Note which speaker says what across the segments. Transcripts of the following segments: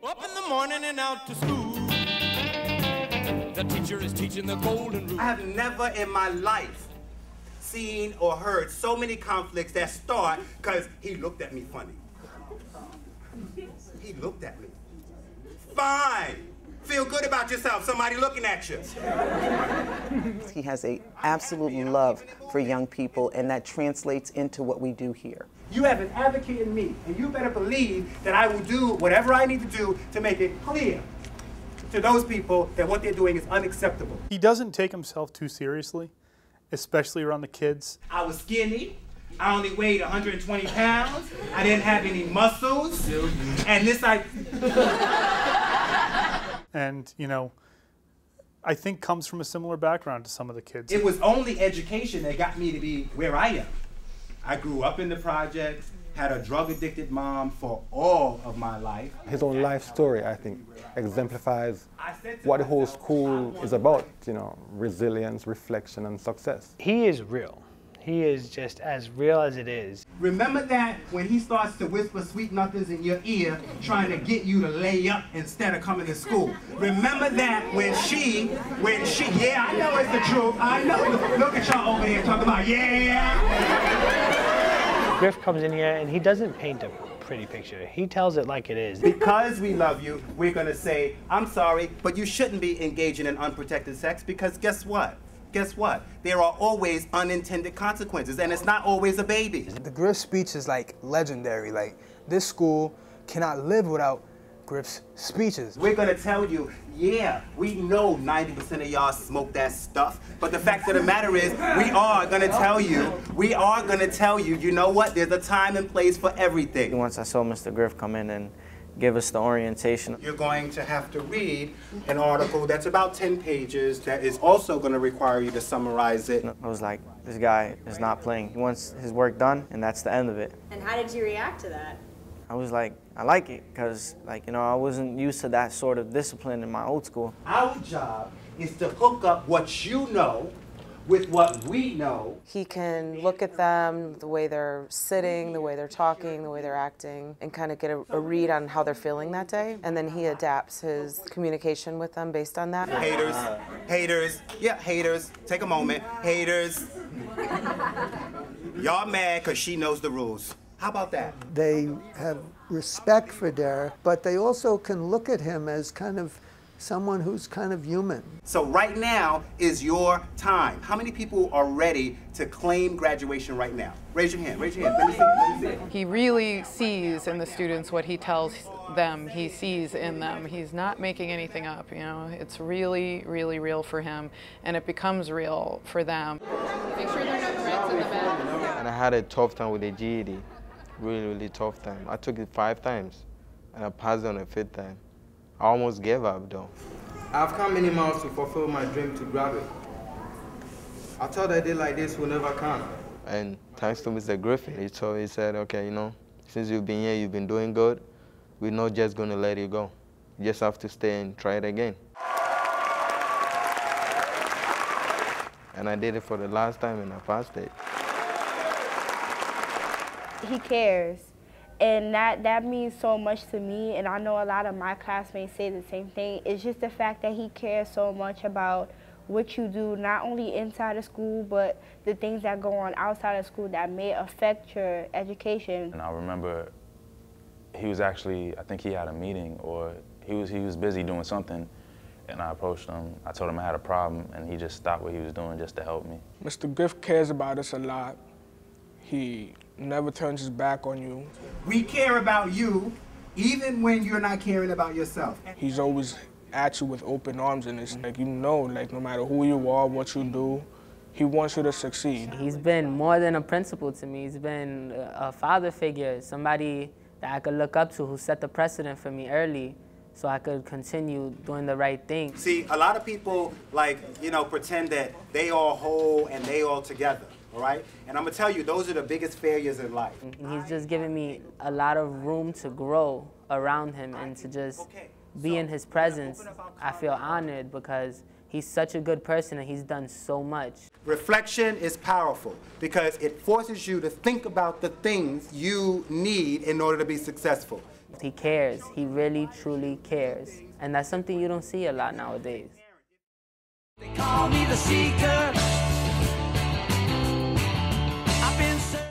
Speaker 1: Up in the morning and out to school. The teacher is teaching the golden rule.
Speaker 2: I have never in my life seen or heard so many conflicts that start because he looked at me funny. He looked at me. Fine. Feel good about yourself. Somebody looking at you.
Speaker 3: He has an absolute love for young people, and that translates into what we do here.
Speaker 2: You have an advocate in me, and you better believe that I will do whatever I need to do to make it clear to those people that what they're doing is unacceptable.
Speaker 4: He doesn't take himself too seriously, especially around the kids.
Speaker 2: I was skinny. I only weighed 120 pounds. I didn't have any muscles. And this
Speaker 4: And, you know, I think comes from a similar background to some of the kids.
Speaker 2: It was only education that got me to be where I am. I grew up in the projects, had a drug-addicted mom for all of my life.
Speaker 5: His own life story, I think, exemplifies what the whole school is about, you know, resilience, reflection, and success.
Speaker 6: He is real. He is just as real as it is.
Speaker 2: Remember that when he starts to whisper sweet nothings in your ear, trying to get you to lay up instead of coming to school. Remember that when she, yeah, I know it's the truth. I know. Look at y'all over there talking about, yeah.
Speaker 6: Grif comes in here and he doesn't paint a pretty picture. He tells it like it is.
Speaker 2: Because we love you, we're gonna say, I'm sorry, but you shouldn't be engaging in unprotected sex because guess what? Guess what? There are always unintended consequences, and it's not always a baby.
Speaker 7: The Grif speech is like legendary. Like, this school cannot live without Grif's speeches.
Speaker 2: We're gonna tell you, yeah, we know 90% of y'all smoke that stuff, but the fact of the matter is, we are gonna tell you, you know what? There's a time and place for everything.
Speaker 8: Once I saw Mr. Grif come in and give us the orientation.
Speaker 2: You're going to have to read an article that's about 10 pages that is also going to require you to summarize it.
Speaker 8: I was like, this guy is not playing. He wants his work done, and that's the end of it.
Speaker 9: And how did you react to that?
Speaker 8: I was like, I like it, because, like, you know, I wasn't used to that sort of discipline in my old school.
Speaker 2: Our job is to hook up what you know with what we know.
Speaker 10: He can look at them, the way they're sitting, the way they're talking, the way they're acting, and kind of get a read on how they're feeling that day. And then he adapts his communication with them based on that.
Speaker 2: Haters, yeah, haters, take a moment. Haters, y'all mad because she knows the rules. How about that?
Speaker 11: They have respect for Derek, but they also can look at him as kind of someone who's kind of human.
Speaker 2: So right now is your time. How many people are ready to claim graduation right now? Raise your hand, raise your hand. Let me see it, let me see it.
Speaker 12: He really sees in the students what he tells them he sees in them. He's not making anything up, you know. It's really, really real for him, and it becomes real for them. Make sure there are no threats in the back.
Speaker 13: And I had a tough time with the GED. Really, really tough time. I took it 5 times, and I passed on the 5th time. I almost gave up, though.
Speaker 14: I've come many miles to fulfill my dream to grab it. I thought a day like this will never come.
Speaker 13: And thanks to Mr. Griffin, he said, okay, you know, since you've been here, you've been doing good, we're not just going to let you go. You just have to stay and try it again. And I did it for the last time, and I passed it.
Speaker 15: He cares. And that means so much to me, and I know a lot of my classmates say the same thing. It's just the fact that he cares so much about what you do, not only inside of school, but the things that go on outside of school that may affect your education.
Speaker 16: And I remember he was actually, I think he had a meeting, or he was busy doing something, and I approached him. I told him I had a problem, and he just stopped what he was doing just to help me.
Speaker 17: Mr. Grif cares about us a lot. He never turns his back on you.
Speaker 2: We care about you, even when you're not caring about yourself.
Speaker 17: He's always at you with open arms, and it's like, you know, like no matter who you are, what you do, he wants you to succeed.
Speaker 18: He's been more than a principal to me. He's been a father figure, somebody that I could look up to, who set the precedent for me early, so I could continue doing the right thing.
Speaker 2: See, a lot of people, like, you know, pretend that they all whole and they all together. All right? And I'm going to tell you, those are the biggest failures in life.
Speaker 18: He's just given me a lot of room to grow around him and to just be in his presence. I feel honored because he's such a good person and he's done so much.
Speaker 2: Reflection is powerful because it forces you to think about the things you need in order to be successful.
Speaker 18: He cares. He really, truly cares. And that's something you don't see a lot nowadays.
Speaker 1: They call me the seeker.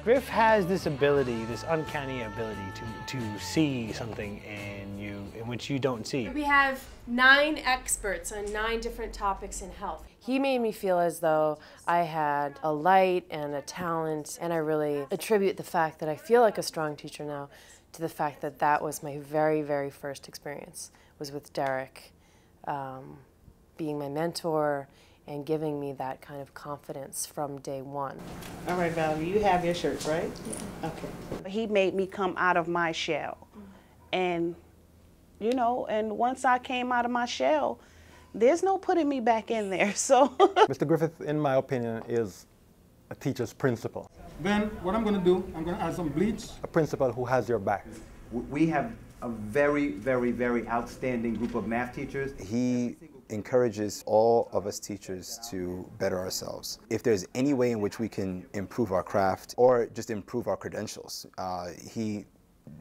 Speaker 6: Grif has this ability, this uncanny ability to see something in you in which you don't see.
Speaker 19: We have 9 experts on 9 different topics in health.
Speaker 10: He made me feel as though I had a light and a talent, and I really attribute the fact that I feel like a strong teacher now to the fact that that was my very, very first experience, was with Derek, being my mentor and giving me that kind of confidence from day one.
Speaker 20: All right, Valerie, you have your shirts, right? Yeah. Okay. He made me come out of my shell. And, you know, and once I came out of my shell, there's no putting me back in there, so.
Speaker 5: Mr. Griffith, in my opinion, is a teacher's principal.
Speaker 2: Then what I'm gonna do, I'm gonna add some bleach.
Speaker 5: A principal who has your back.
Speaker 21: We have a very, very, very outstanding group of math teachers.
Speaker 22: He encourages all of us teachers to better ourselves. If there's any way in which we can improve our craft or just improve our credentials, he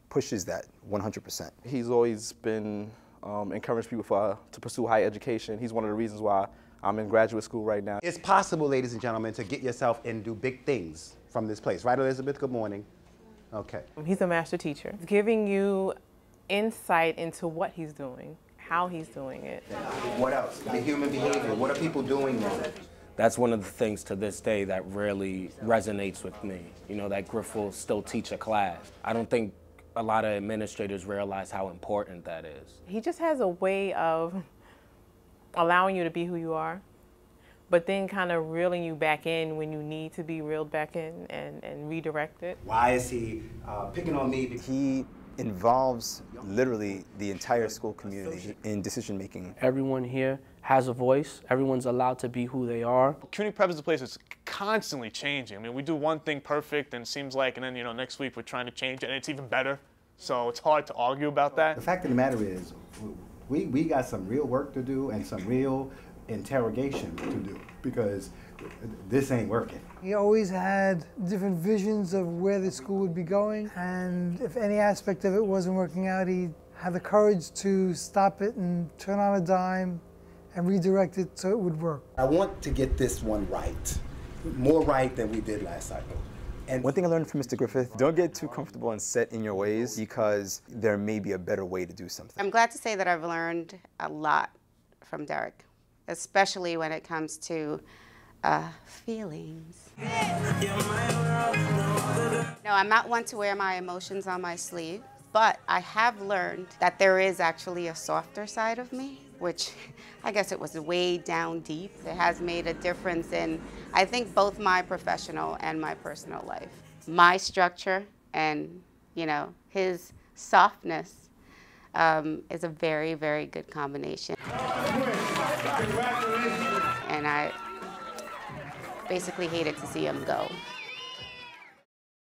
Speaker 22: pushes that 100%.
Speaker 23: He's always been encouraging people to pursue higher education. He's one of the reasons why I'm in graduate school right now.
Speaker 21: It's possible, ladies and gentlemen, to get yourself and do big things from this place. Right, Elizabeth? Good morning. Okay.
Speaker 24: He's a master teacher, giving you insight into what he's doing, how he's doing it.
Speaker 21: What else? The human behavior. What are people doing now?
Speaker 25: That's one of the things to this day that really resonates with me. You know, that Grif will still teach a class. I don't think a lot of administrators realize how important that is.
Speaker 12: He just has a way of allowing you to be who you are, but then kind of reeling you back in when you need to be reeled back in and redirected.
Speaker 21: Why is he picking on me?
Speaker 22: He involves literally the entire school community in decision making.
Speaker 26: Everyone here has a voice. Everyone's allowed to be who they are.
Speaker 4: Community prep is a place that's constantly changing. I mean, we do one thing perfect and it seems like, and then, you know, next week we're trying to change it and it's even better. So it's hard to argue about that.
Speaker 21: The fact of the matter is, we got some real work to do and some real interrogation to do because this ain't working.
Speaker 27: He always had different visions of where the school would be going, and if any aspect of it wasn't working out, he had the courage to stop it and turn on a dime and redirect it so it would work.
Speaker 21: I want to get this one right, more right than we did last cycle.
Speaker 22: And one thing I learned from Mr. Griffith, don't get too comfortable and set in your ways because there may be a better way to do something.
Speaker 28: I'm glad to say that I've learned a lot from Derek, especially when it comes to feelings. No, I'm not one to wear my emotions on my sleeve, but I have learned that there is actually a softer side of me, which I guess it was way down deep. It has made a difference in, I think, both my professional and my personal life. My structure and, you know, his softness is a very, very good combination. And I basically hated to see him go.